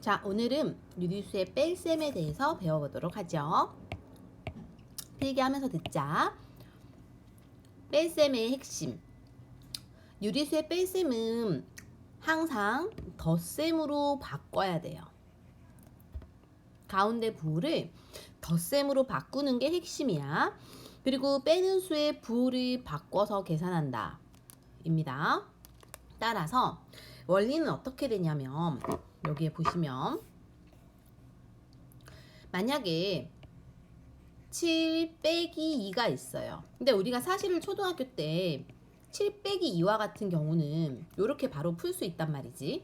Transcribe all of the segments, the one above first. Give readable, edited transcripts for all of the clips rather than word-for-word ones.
자, 오늘은 유리수의 뺄셈에 대해서 배워보도록 하죠. 필기하면서 듣자. 뺄셈의 핵심. 유리수의 뺄셈은 항상 덧셈으로 바꿔야 돼요. 가운데 부호를 덧셈으로 바꾸는 게 핵심이야. 그리고 빼는 수의 부호를 바꿔서 계산한다. 입니다. 따라서 원리는 어떻게 되냐면 여기에 보시면 만약에 7 빼기 2가 있어요. 근데 우리가 사실을 초등학교 때 7 빼기 2와 같은 경우는 이렇게 바로 풀 수 있단 말이지.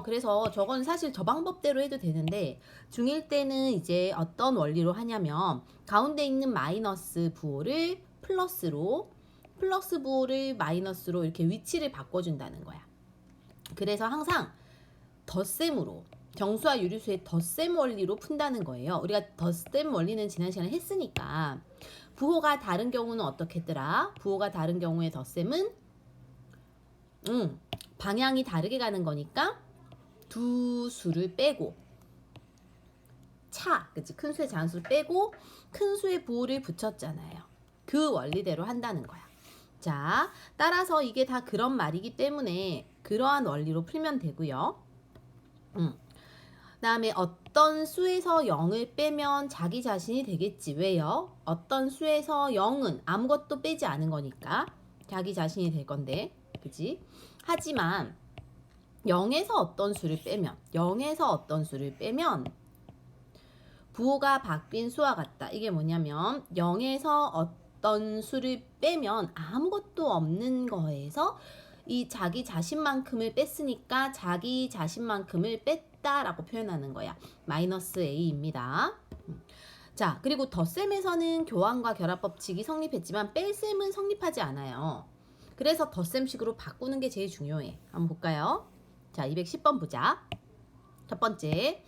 그래서 저건 사실 저 방법대로 해도 되는데 중1 때는 이제 어떤 원리로 하냐면 가운데 있는 마이너스 부호를 플러스로 플러스 부호를 마이너스로 이렇게 위치를 바꿔준다는 거야. 그래서 항상 덧셈으로 정수와 유리수의 덧셈 원리로 푼다는 거예요. 우리가 덧셈 원리는 지난 시간에 했으니까 부호가 다른 경우는 어떻게 했더라? 부호가 다른 경우의 덧셈은 방향이 다르게 가는 거니까 두 수를 빼고 그치? 큰 수의 작은 수를 빼고 큰 수의 부호를 붙였잖아요. 그 원리대로 한다는 거야. 자, 따라서 이게 다 그런 말이기 때문에 그러한 원리로 풀면 되고요. 다음에 어떤 수에서 0을 빼면 자기 자신이 되겠지. 왜요? 어떤 수에서 0은 아무것도 빼지 않은 거니까 자기 자신이 될 건데, 그치? 하지만 0에서 어떤 수를 빼면 부호가 바뀐 수와 같다. 이게 뭐냐면 0에서 어떤 수를 빼면 아무것도 없는 거에서 이 자기 자신만큼을 뺐으니까 자기 자신만큼을 뺐다라고 표현하는 거야. 마이너스 A입니다. 자, 그리고 덧셈에서는 교환과 결합 법칙이 성립했지만 뺄셈은 성립하지 않아요. 그래서 덧셈식으로 바꾸는 게 제일 중요해. 한번 볼까요? 자, 210번 보자. 첫 번째.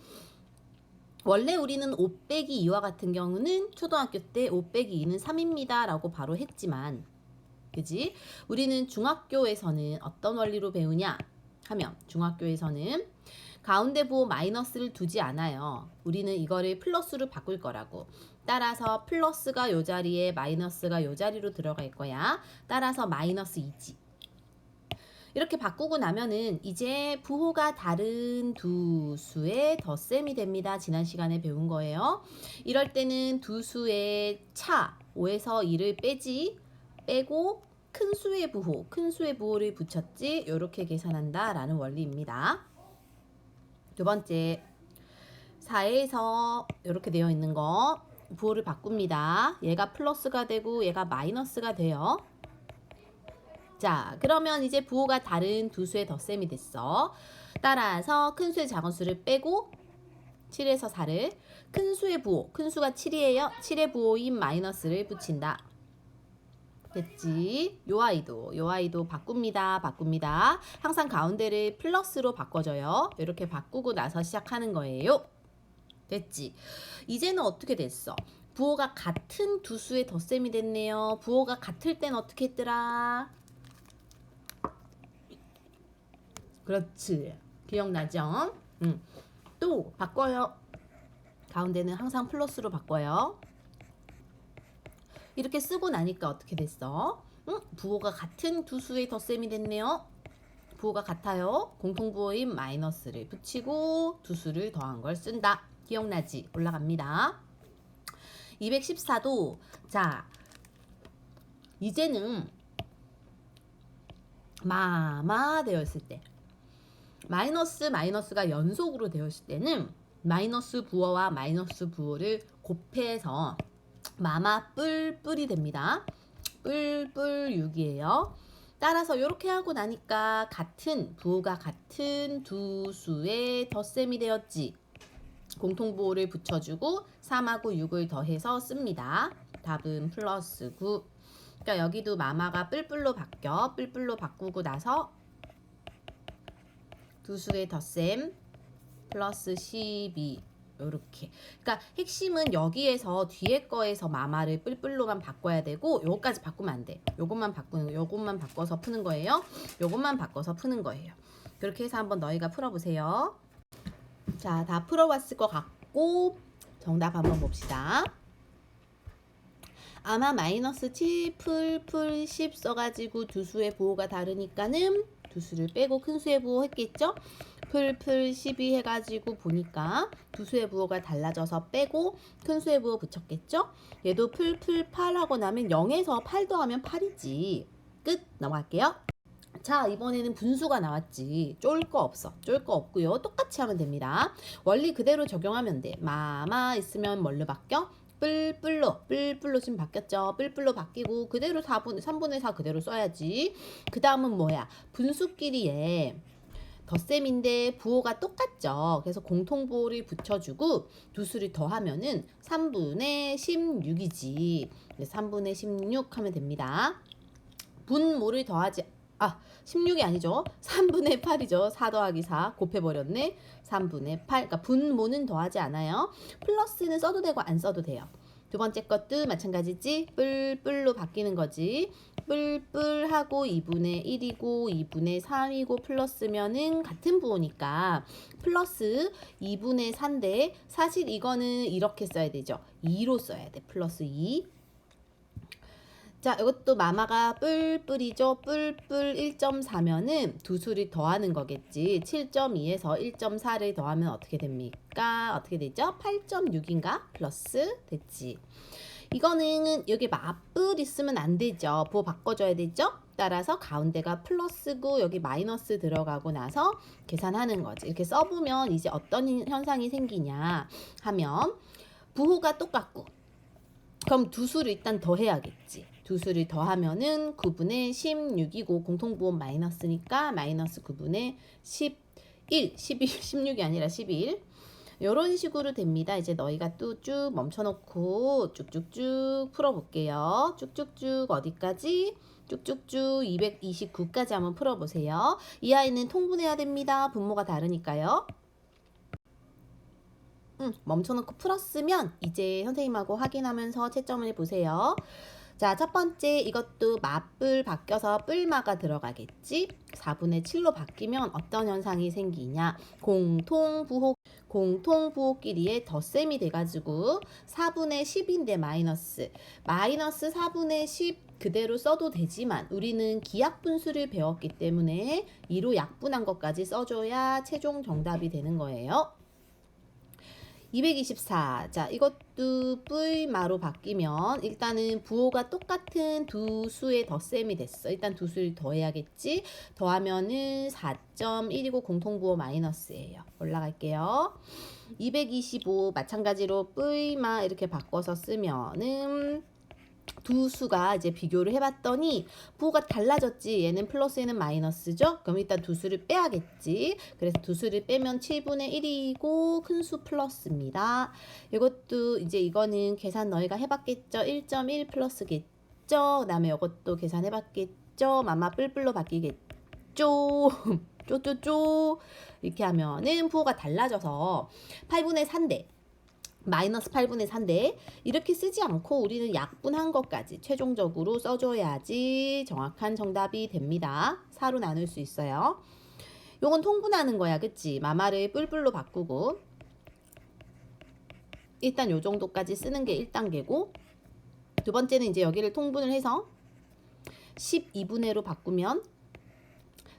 원래 우리는 5 빼기 2와 같은 경우는 초등학교 때 5 빼기 2는 3입니다 라고 바로 했지만 그지? 우리는 중학교에서는 어떤 원리로 배우냐 하면 중학교에서는 가운데 부호 마이너스를 두지 않아요. 우리는 이거를 플러스로 바꿀 거라고. 따라서 플러스가 요 자리에 마이너스가 요 자리로 들어갈 거야. 따라서 마이너스 2지. 이렇게 바꾸고 나면은 이제 부호가 다른 두 수의 덧셈이 됩니다. 지난 시간에 배운 거예요. 이럴 때는 두 수의 차 5에서 2를 빼고 큰 수의 부호를 붙였지. 이렇게 계산한다 라는 원리입니다. 두 번째 4에서 이렇게 되어 있는 거 부호를 바꿉니다. 얘가 플러스가 되고 얘가 마이너스가 돼요. 자, 그러면 이제 부호가 다른 두 수의 덧셈이 됐어. 따라서 큰 수의 작은 수를 빼고 7에서 4를 큰 수의 부호, 큰 수가 7이에요. 7의 부호인 마이너스를 붙인다. 됐지? 요 아이도 바꿉니다. 항상 가운데를 플러스로 바꿔줘요. 이렇게 바꾸고 나서 시작하는 거예요. 됐지? 이제는 어떻게 됐어? 부호가 같은 두 수의 덧셈이 됐네요. 부호가 같을 땐 어떻게 했더라? 그렇지. 기억나죠? 또 바꿔요. 가운데는 항상 플러스로 바꿔요. 이렇게 쓰고 나니까 어떻게 됐어? 부호가 같은 두 수의 덧셈이 됐네요. 부호가 같아요. 공통부호인 마이너스를 붙이고 두 수를 더한 걸 쓴다. 기억나지? 올라갑니다. 214도 자 이제는 마마 되었을 때 마이너스가 연속으로 되었을 때는 마이너스 부호와 마이너스 부호를 곱해서 마마 뿔뿔이 됩니다. 뿔뿔 6이에요. 따라서 이렇게 하고 나니까 부호가 같은 두 수의 덧셈이 되었지. 공통부호를 붙여주고 3하고 6을 더해서 씁니다. 답은 플러스 9. 그러니까 여기도 마마가 뿔뿔로 바꾸고 나서 두 수의 덧셈 플러스 12 요렇게. 그러니까 핵심은 여기에서 뒤에 거에서 마마를 뿔뿔로만 바꿔야 되고 요거까지 바꾸면 안 돼. 요것만 바꿔서 푸는 거예요. 그렇게 해서 한번 너희가 풀어보세요. 자, 다 풀어봤을 것 같고 정답 한번 봅시다. 아마 마이너스 7 풀 10 써가지고 두 수의 부호가 다르니까는 두 수를 빼고 큰 수의 부호 했겠죠? 풀 12 해가지고 보니까 두 수의 부호가 달라져서 빼고 큰 수의 부호 붙였겠죠? 얘도 풀 8 하고 나면 0에서 8 더하면 8이지. 끝! 넘어갈게요. 자, 이번에는 분수가 나왔지. 쫄 거 없어. 쫄 거 없고요. 똑같이 하면 됩니다. 원리 그대로 적용하면 돼. 마마 있으면 뭘로 바뀌어? 뿔뿔로 지금 바뀌었죠. 뿔뿔로 바뀌고 그대로 3분의 4 그대로 써야지. 그 다음은 뭐야? 분수끼리에 덧셈인데 부호가 똑같죠. 그래서 공통부호를 붙여주고 두 수를 더하면은 3분의 16이지. 3분의 16 하면 됩니다. 분모를 더하지 16이 아니죠. 3분의 8이죠. 4 더하기 4 곱해버렸네. 3분의 8. 그러니까 분모는 더하지 않아요. 플러스는 써도 되고 안 써도 돼요. 두 번째 것도 마찬가지지. 뿔로 바뀌는 거지. 뿔하고 2분의 1이고 2분의 3이고 플러스면은 같은 부호니까 플러스 2분의 4인데 사실 이거는 이렇게 써야 되죠. 2로 써야 돼. 플러스 2. 자, 이것도 마마가 뿔이죠. 뿔 1.4면은 두 수를 더하는 거겠지. 7.2에서 1.4를 더하면 어떻게 됩니까? 어떻게 되죠? 8.6인가? 플러스 됐지. 이거는 여기 맞뿔 있으면 안 되죠. 부호 바꿔줘야 되죠? 따라서 가운데가 플러스고 여기 마이너스 들어가고 나서 계산하는 거지. 이렇게 써보면 이제 어떤 현상이 생기냐 하면 부호가 똑같고 그럼 두 수를 일단 더해야겠지. 두 수를 더하면은 9분의 16이고 공통부호 마이너스니까 마이너스 9분의 11, 16이 아니라 11. 이런 식으로 됩니다. 이제 너희가 또 쭉 멈춰놓고 쭉쭉쭉 풀어볼게요. 쭉쭉쭉 어디까지? 쭉쭉쭉 229까지 한번 풀어보세요. 이 아이는 통분해야 됩니다. 분모가 다르니까요. 멈춰놓고 풀었으면 이제 선생님하고 확인하면서 채점을 보세요. 자, 첫 번째 이것도 맞뿔 바뀌어서 뿔마가 들어가겠지. 4분의 7로 바뀌면 어떤 현상이 생기냐. 공통부호끼리의 덧셈이 돼가지고 4분의 10인데 마이너스 4분의 10 그대로 써도 되지만 우리는 기약분수를 배웠기 때문에 2로 약분한 것까지 써줘야 최종 정답이 되는 거예요. 224. 자, 이것도 뿌이마로 바뀌면 일단은 부호가 똑같은 두 수의 덧셈이 됐어. 일단 두 수를 더해야겠지. 더하면은 4.1이고 공통부호 마이너스예요. 올라갈게요. 225 마찬가지로 뿌이마 이렇게 바꿔서 쓰면은 두 수가 이제 비교를 해봤더니 부호가 달라졌지. 얘는 플러스 얘는 마이너스죠. 그럼 일단 두 수를 빼야겠지. 그래서 두 수를 빼면 7분의 1이고 큰 수 플러스입니다. 이것도 이제 이거는 계산 너희가 해봤겠죠. 1.1 플러스겠죠. 그 다음에 이것도 계산해봤겠죠. 마마 뿔로 바뀌겠죠. 쪼쪼쪼 이렇게 하면은 부호가 달라져서 8분의 4인데 마이너스 8분의 4인데 이렇게 쓰지 않고 우리는 약분한 것까지 최종적으로 써줘야지 정확한 정답이 됩니다. 4로 나눌 수 있어요. 요건 통분하는 거야. 그치? 마마를 뿔로 바꾸고 일단 요 정도까지 쓰는 게 1단계고 두 번째는 이제 여기를 통분을 해서 12분의 1로 바꾸면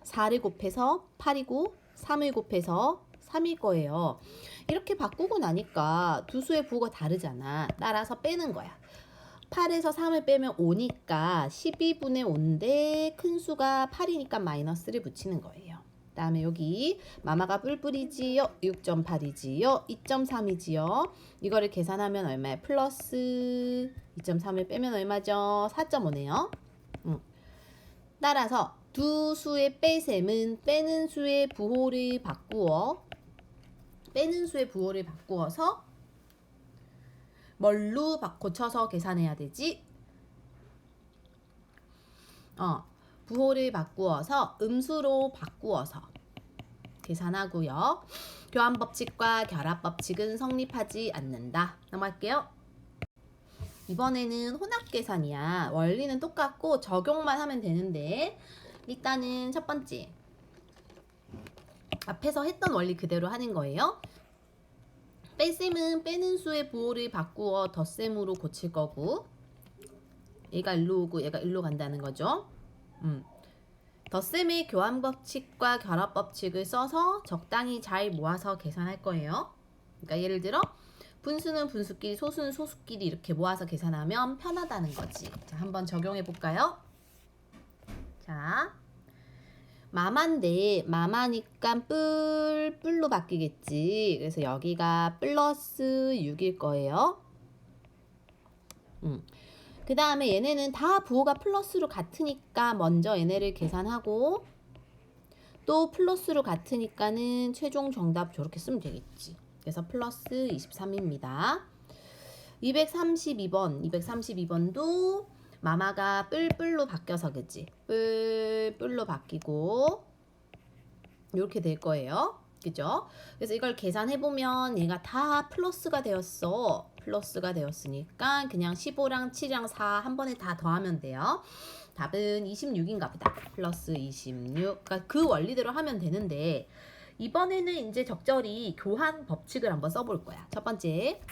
4를 곱해서 8이고 3을 곱해서 3일 거예요. 이렇게 바꾸고 나니까 두 수의 부호가 다르잖아. 따라서 빼는 거야. 8에서 3을 빼면 5니까 12분의 5인데 큰 수가 8이니까 마이너스를 붙이는 거예요. 다음에 여기 마마가 뿔이지요. 6.8이지요. 2.3이지요. 이거를 계산하면 얼마야? 플러스 2.3을 빼면 얼마죠? 4.5네요. 따라서 두 수의 빼셈은 빼는 수의 부호를 바꾸어서 뭘로 고쳐서 계산해야 되지? 부호를 바꾸어서 음수로 바꾸어서 계산하고요. 교환법칙과 결합법칙은 성립하지 않는다. 넘어갈게요. 이번에는 혼합계산이야. 원리는 똑같고 적용만 하면 되는데 일단은 첫 번째 앞에서 했던 원리 그대로 하는 거예요. 뺄셈은 빼는 수의 부호를 바꾸어 덧셈으로 고칠 거고, 얘가 일로 오고 얘가 일로 간다는 거죠. 덧셈의 교환 법칙과 결합 법칙을 써서 적당히 잘 모아서 계산할 거예요. 그러니까 예를 들어 분수는 분수끼리, 소수는 소수끼리 이렇게 모아서 계산하면 편하다는 거지. 자, 한번 적용해 볼까요? 자, 마마인데 마마니까 뿔로 바뀌겠지. 그래서 여기가 플러스 6일 거예요. 그 다음에 얘네는 다 부호가 플러스로 같으니까 먼저 얘네를 계산하고, 또 플러스로 같으니까는 최종 정답 저렇게 쓰면 되겠지. 그래서 플러스 23입니다. 232번도 마마가 뿔로 바뀌어서 그지? 뿔로 바뀌고 이렇게 될 거예요. 그죠? 그래서 이걸 계산해보면 얘가 다 플러스가 되었어. 플러스가 되었으니까 그냥 15랑 7이랑 4 한 번에 다 더하면 돼요. 답은 26인가 보다. 플러스 26. 그러니까 그 원리대로 하면 되는데, 이번에는 이제 적절히 교환 법칙을 한번 써볼 거야. 첫 번째.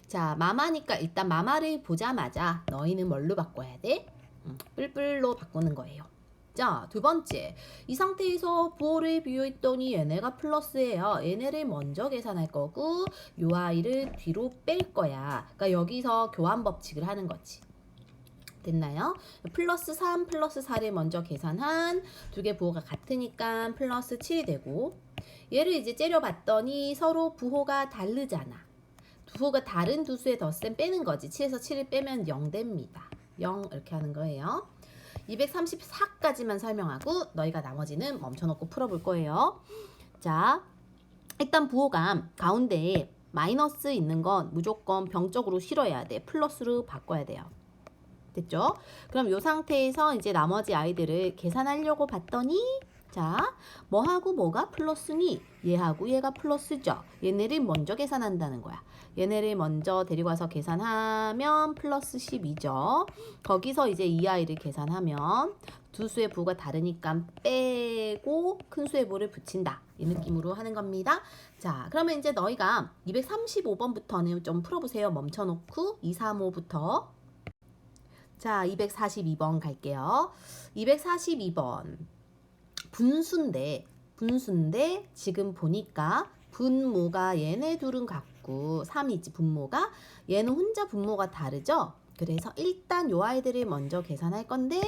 자, 마마니까 일단 마마를 보자마자 너희는 뭘로 바꿔야 돼? 뿔뿔로 바꾸는 거예요. 자, 두 번째. 이 상태에서 부호를 비교했더니 얘네가 플러스예요. 얘네를 먼저 계산할 거고 요 아이를 뒤로 뺄 거야. 그러니까 여기서 교환 법칙을 하는 거지. 됐나요? 플러스 3, 플러스 4를 먼저 계산한 두 개 부호가 같으니까 플러스 7이 되고, 얘를 이제 째려봤더니 서로 부호가 다르잖아. 부호가 다른 두 수의 덧셈 빼는 거지. 7에서 7을 빼면 0 됩니다. 0 이렇게 하는 거예요. 234까지만 설명하고 너희가 나머지는 멈춰놓고 풀어볼 거예요. 자, 일단 부호가 가운데에 마이너스 있는 건 무조건 병적으로 실어야 돼. 플러스로 바꿔야 돼요. 됐죠? 그럼 이 상태에서 이제 나머지 아이들을 계산하려고 봤더니, 자, 뭐하고 뭐가 플러스니? 얘하고 얘가 플러스죠. 얘네를 먼저 계산한다는 거야. 얘네를 먼저 데리고 와서 계산하면 플러스 12죠. 거기서 이제 이 아이를 계산하면 두 수의 부호가 다르니까 빼고 큰 수의 부호를 붙인다. 이 느낌으로 하는 겁니다. 자, 그러면 이제 너희가 235번부터는 좀 풀어보세요. 멈춰놓고 235부터. 자, 242번 갈게요. 242번. 분수인데 지금 보니까 분모가 얘네 둘은 같고 3이지 분모가. 얘는 혼자 분모가 다르죠? 그래서 일단 요 아이들을 먼저 계산할 건데,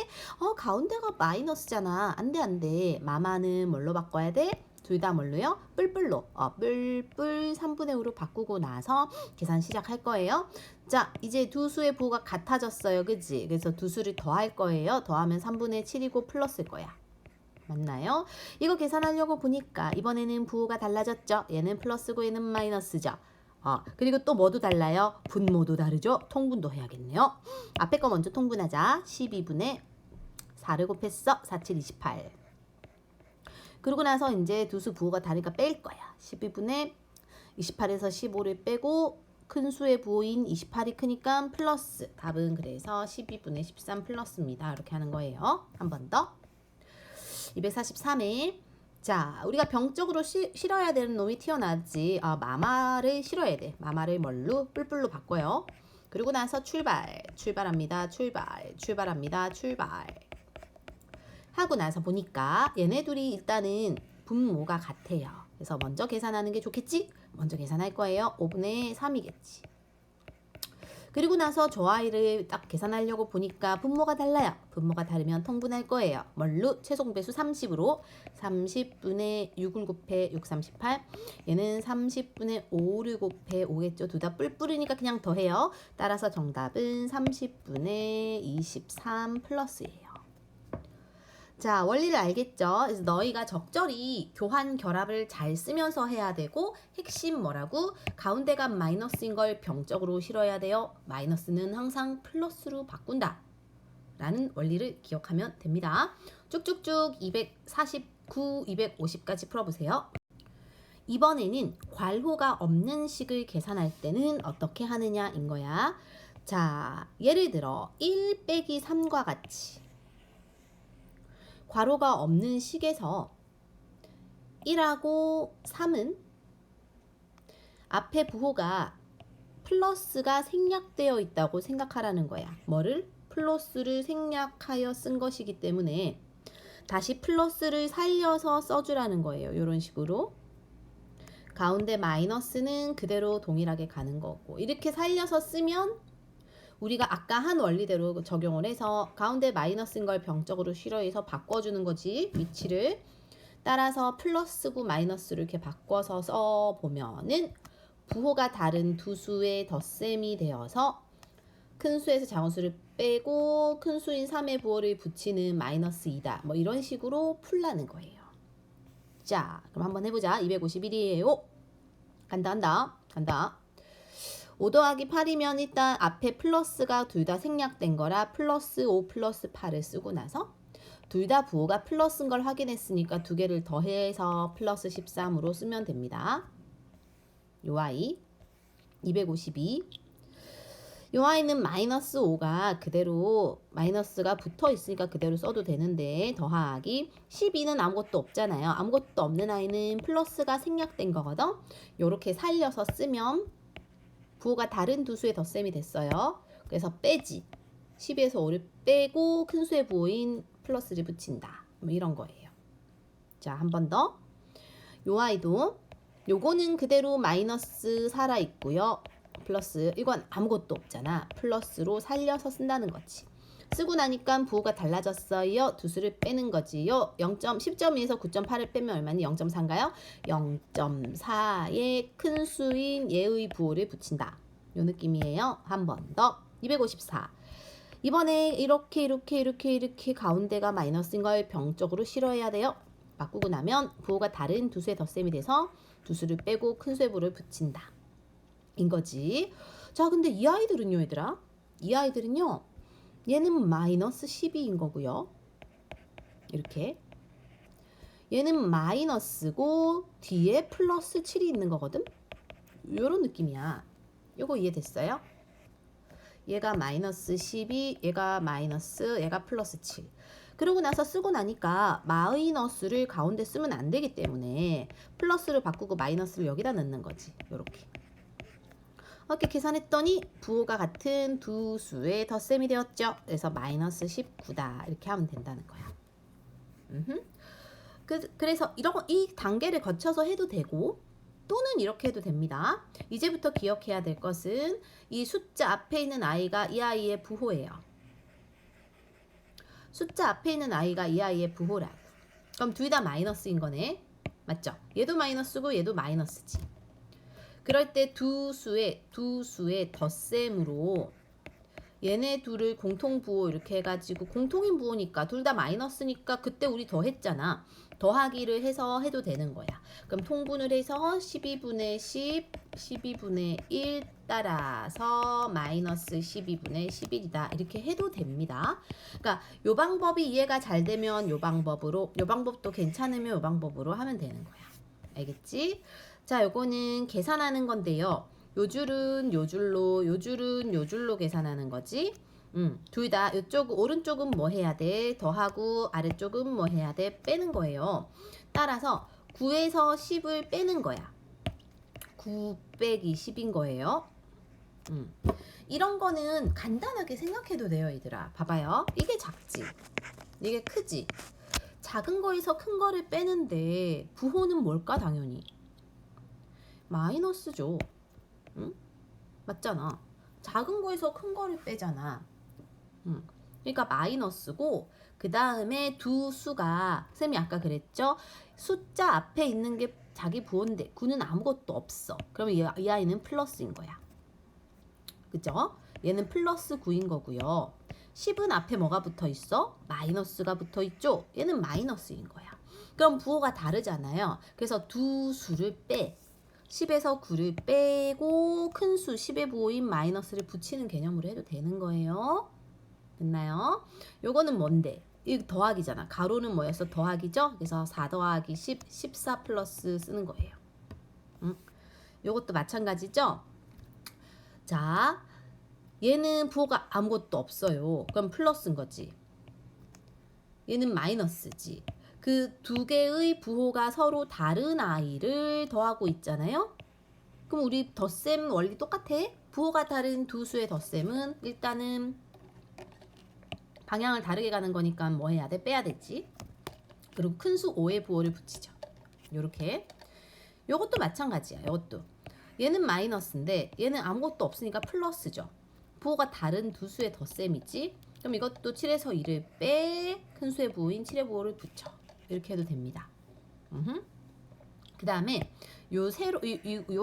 가운데가 마이너스잖아. 안 돼. 마마는 뭘로 바꿔야 돼? 둘 다 뭘로요? 뿔뿔로. 뿔뿔 3분의 5로 바꾸고 나서 계산 시작할 거예요. 자, 이제 두 수의 부호가 같아졌어요. 그지? 그래서 두 수를 더할 거예요. 더하면 3분의 7이고 플러스일 거야. 맞나요? 이거 계산하려고 보니까 이번에는 부호가 달라졌죠. 얘는 플러스고 얘는 마이너스죠. 그리고 또 뭐도 달라요? 분모도 다르죠. 통분도 해야겠네요. 앞에 거 먼저 통분하자. 12분의 4를 곱했어. 4, 7, 28. 그러고 나서 이제 두 수 부호가 다르니까 뺄 거야. 12분의 28에서 15를 빼고 큰 수의 부호인 28이 크니까 플러스. 답은 그래서 12분의 13 플러스입니다. 이렇게 하는 거예요. 한 번 더. 243에 자, 우리가 병적으로 실어야 되는 놈이 튀어나왔지. 마마를 실어야 돼. 마마를 뭘로? 뿔뿔로 바꿔요. 그리고 나서 출발합니다. 출발합니다. 하고 나서 보니까 얘네 둘이 일단은 분모가 같아요. 그래서 먼저 계산하는 게 좋겠지? 먼저 계산할 거예요. 5분의 3이겠지. 그리고 나서 저 아이를 딱 계산하려고 보니까 분모가 달라요. 분모가 다르면 통분할 거예요. 뭘로? 최소공배수 30으로 30분의 6을 곱해 6, 38. 얘는 30분의 5를 곱해 5겠죠. 둘 다 뿔뿔이니까 그냥 더해요. 따라서 정답은 30분의 23 플러스예요. 자, 원리를 알겠죠? 그래서 너희가 적절히 교환 결합을 잘 쓰면서 해야 되고, 핵심 뭐라고? 가운데가 마이너스인 걸 병적으로 실어야 돼요. 마이너스는 항상 플러스로 바꾼다 라는 원리를 기억하면 됩니다. 쭉쭉쭉 249, 250까지 풀어보세요. 이번에는 괄호가 없는 식을 계산할 때는 어떻게 하느냐인 거야. 자, 예를 들어 1 빼기 3과 같이 괄호가 없는 식에서 1하고 3은 앞에 부호가 플러스가 생략되어 있다고 생각하라는 거야. 뭐를? 플러스를 생략하여 쓴 것이기 때문에 다시 플러스를 살려서 써주라는 거예요. 이런 식으로. 가운데 마이너스는 그대로 동일하게 가는 거고, 이렇게 살려서 쓰면 우리가 아까 한 원리대로 적용을 해서 가운데 마이너스인 걸 병적으로 실어해서 바꿔주는 거지, 위치를. 따라서 플러스고 마이너스를 이렇게 바꿔서 써보면은 부호가 다른 두 수의 덧셈이 되어서 큰 수에서 작은 수를 빼고 큰 수인 3의 부호를 붙이는 마이너스 2다. 뭐 이런 식으로 풀라는 거예요. 자, 그럼 한번 해보자. 251이에요. 간다. 5 더하기 8이면 일단 앞에 플러스가 둘 다 생략된 거라 플러스 5 플러스 8을 쓰고 나서 둘 다 부호가 플러스인 걸 확인했으니까 두 개를 더해서 플러스 13으로 쓰면 됩니다. 요 아이 252. 요 아이는 마이너스 5가 그대로 마이너스가 붙어 있으니까 그대로 써도 되는데 더하기 12는 아무것도 없잖아요. 아무것도 없는 아이는 플러스가 생략된 거거든. 요렇게 살려서 쓰면 부호가 다른 두 수의 덧셈이 됐어요. 그래서 빼지. 12에서 5를 빼고 큰 수의 부호인 플러스를 붙인다. 뭐 이런 거예요. 자, 한 번 더. 요 아이도 요거는 그대로 마이너스 살아있고요. 플러스, 이건 아무것도 없잖아. 플러스로 살려서 쓴다는 거지. 쓰고 나니까 부호가 달라졌어요. 두 수를 빼는 거지요. 10.2에서 9.8을 빼면 얼마니? 0.4인가요? 0.4의 큰 수인 얘의 부호를 붙인다. 요 느낌이에요. 한 번 더. 254. 이번에 이렇게 가운데가 마이너스인 걸 병적으로 실어야 돼요. 바꾸고 나면 부호가 다른 두 수의 덧셈이 돼서 두 수를 빼고 큰 수의 부호를 붙인다. 인 거지. 자, 근데 이 아이들은요, 얘들아. 이 아이들은요. 얘는 마이너스 12인 거고요. 이렇게. 얘는 마이너스고 뒤에 플러스 7이 있는 거거든. 요런 느낌이야. 요거 이해됐어요? 얘가 마이너스 12, 얘가 마이너스, 얘가 플러스 7. 그러고 나서 쓰고 나니까 마이너스를 가운데 쓰면 안 되기 때문에 플러스를 바꾸고 마이너스를 여기다 넣는 거지. 요렇게. 이렇게 계산했더니 부호가 같은 두 수의 덧셈이 되었죠. 그래서 마이너스 19다. 이렇게 하면 된다는 거야. 그래서 이 단계를 거쳐서 해도 되고 또는 이렇게 해도 됩니다. 이제부터 기억해야 될 것은 이 숫자 앞에 있는 아이가 이 아이의 부호예요. 숫자 앞에 있는 아이가 이 아이의 부호라. 그럼 둘 다 마이너스인 거네. 맞죠? 얘도 마이너스고 얘도 마이너스지. 그럴 때 두 수의 덧셈으로 얘네 둘을 공통부호 이렇게 해가지고 공통인 부호니까 둘 다 마이너스니까 그때 우리 더했잖아. 더하기를 해서 해도 되는 거야. 그럼 통분을 해서 12분의 10, 12분의 1 따라서 마이너스 12분의 11이다. 이렇게 해도 됩니다. 그러니까 요 방법이 이해가 잘 되면 요 방법으로, 요 방법도 괜찮으면 요 방법으로 하면 되는 거야. 알겠지? 자, 요거는 계산하는 건데요. 요 줄은 요 줄로, 요 줄은 요 줄로 계산하는 거지. 둘 다 이쪽 오른쪽은 뭐 해야 돼? 더하고 아래쪽은 뭐 해야 돼? 빼는 거예요. 따라서 9에서 10을 빼는 거야. 9 빼기 10인 거예요. 이런 거는 간단하게 생각해도 돼요, 얘들아. 봐봐요. 이게 작지? 이게 크지? 작은 거에서 큰 거를 빼는데 부호는 뭘까? 당연히 마이너스죠. 응? 맞잖아. 작은 거에서 큰 거를 빼잖아. 그러니까 마이너스고 그 다음에 두 수가 쌤이 아까 그랬죠. 숫자 앞에 있는 게 자기 부호인데 9는 아무것도 없어. 그러면 이 아이는 플러스인 거야. 그죠? 얘는 플러스 9인 거고요. 10은 앞에 뭐가 붙어 있어? 마이너스가 붙어 있죠. 얘는 마이너스인 거야. 그럼 부호가 다르잖아요. 그래서 두 수를 빼. 10에서 9를 빼고 큰 수 10의 부호인 마이너스를 붙이는 개념으로 해도 되는 거예요. 됐나요? 요거는 뭔데? 이 더하기잖아. 가로는 뭐였어? 더하기죠? 그래서 4 더하기 10, 14 플러스 쓰는 거예요. 요것도 마찬가지죠? 자, 얘는 부호가 아무것도 없어요. 그럼 플러스인 거지. 얘는 마이너스지. 그 두 개의 부호가 서로 다른 아이를 더하고 있잖아요. 그럼 우리 덧셈 원리 똑같아. 부호가 다른 두 수의 덧셈은 일단은 방향을 다르게 가는 거니까 뭐 해야 돼? 빼야 되지. 그리고 큰 수 5의 부호를 붙이죠. 요렇게. 요것도 마찬가지야. 요것도. 얘는 마이너스인데 얘는 아무것도 없으니까 플러스죠. 부호가 다른 두 수의 덧셈이지. 그럼 이것도 7에서 2를 빼 큰 수의 부호인 7의 부호를 붙여. 이렇게 해도 됩니다. 그 다음에 요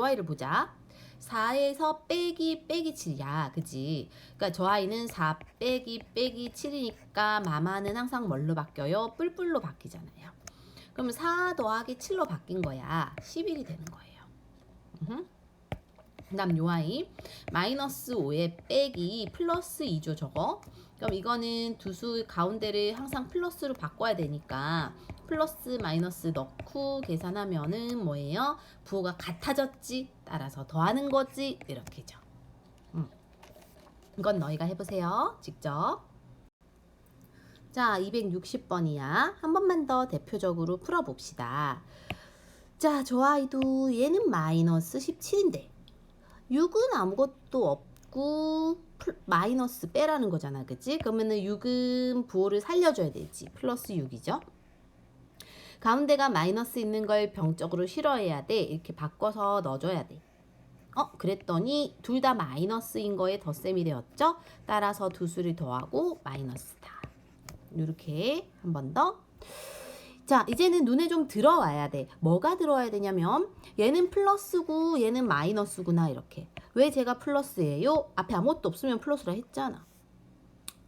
아이를 보자. 4에서 빼기 7이야. 그지? 그러니까 저 아이는 4 빼기 7이니까 마마는 항상 뭘로 바뀌어요? 뿔뿔로 바뀌잖아요. 그럼 4 더하기 7로 바뀐 거야. 11이 되는 거예요. 그 다음 요 아이 마이너스 5에 빼기 플러스 2죠 저거. 그럼 이거는 두 수 가운데를 항상 플러스로 바꿔야 되니까 플러스 마이너스 넣고 계산하면은 뭐예요? 부호가 같아졌지? 따라서 더하는 거지? 이렇게죠. 이건 너희가 해보세요. 직접. 자, 260번이야. 한 번만 더 대표적으로 풀어봅시다. 자, 저 아이도 얘는 마이너스 17인데 6은 아무것도 없고 마이너스 빼라는 거잖아. 그치? 그러면은 6은 부호를 살려줘야 되지. 플러스 6이죠. 가운데가 마이너스 있는 걸 병적으로 싫어해야 돼. 이렇게 바꿔서 넣어줘야 돼. 그랬더니 둘 다 마이너스인 거에 덧셈이 되었죠. 따라서 두 수를 더하고 마이너스다. 이렇게 한 번 더. 자, 이제는 눈에 좀 들어와야 돼. 뭐가 들어와야 되냐면 얘는 플러스고 얘는 마이너스구나. 이렇게. 왜 제가 플러스예요? 앞에 아무것도 없으면 플러스라 했잖아.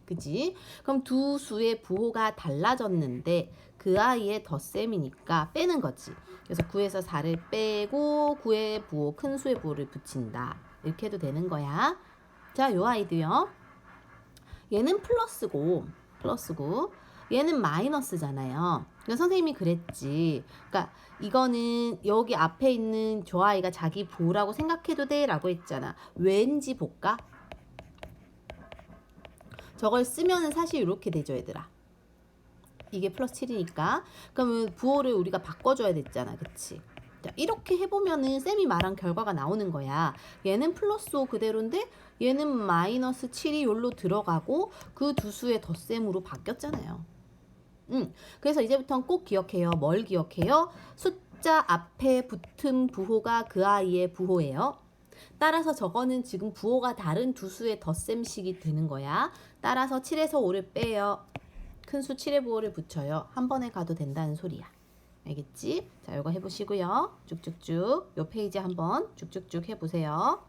그지? 그럼 두 수의 부호가 달라졌는데 그 아이의 덧셈이니까 빼는 거지. 그래서 9에서 4를 빼고 9의 부호, 큰 수의 부호를 붙인다. 이렇게 해도 되는 거야. 자, 요 아이도요. 얘는 플러스고 얘는 마이너스잖아요. 그러니까 선생님이 그랬지. 그러니까 이거는 여기 앞에 있는 저 아이가 자기 부호라고 생각해도 돼 라고 했잖아. 왠지 볼까? 저걸 쓰면은 사실 이렇게 되죠, 얘들아. 이게 플러스 7이니까. 그러면 부호를 우리가 바꿔줘야 됐잖아. 그치? 자, 이렇게 해보면은 쌤이 말한 결과가 나오는 거야. 얘는 플러스 5 그대로인데 얘는 마이너스 7이 여기로 들어가고 그 두 수의 덧셈으로 바뀌었잖아요. 그래서 이제부터는 꼭 기억해요. 뭘 기억해요? 숫자 앞에 붙은 부호가 그 아이의 부호예요. 따라서 저거는 지금 부호가 다른 두 수의 덧셈식이 되는 거야. 따라서 7에서 5를 빼요. 큰 수 7의 부호를 붙여요. 한 번에 가도 된다는 소리야. 알겠지? 자, 이거 해보시고요. 쭉쭉쭉 요 페이지 한번 쭉쭉쭉 해보세요.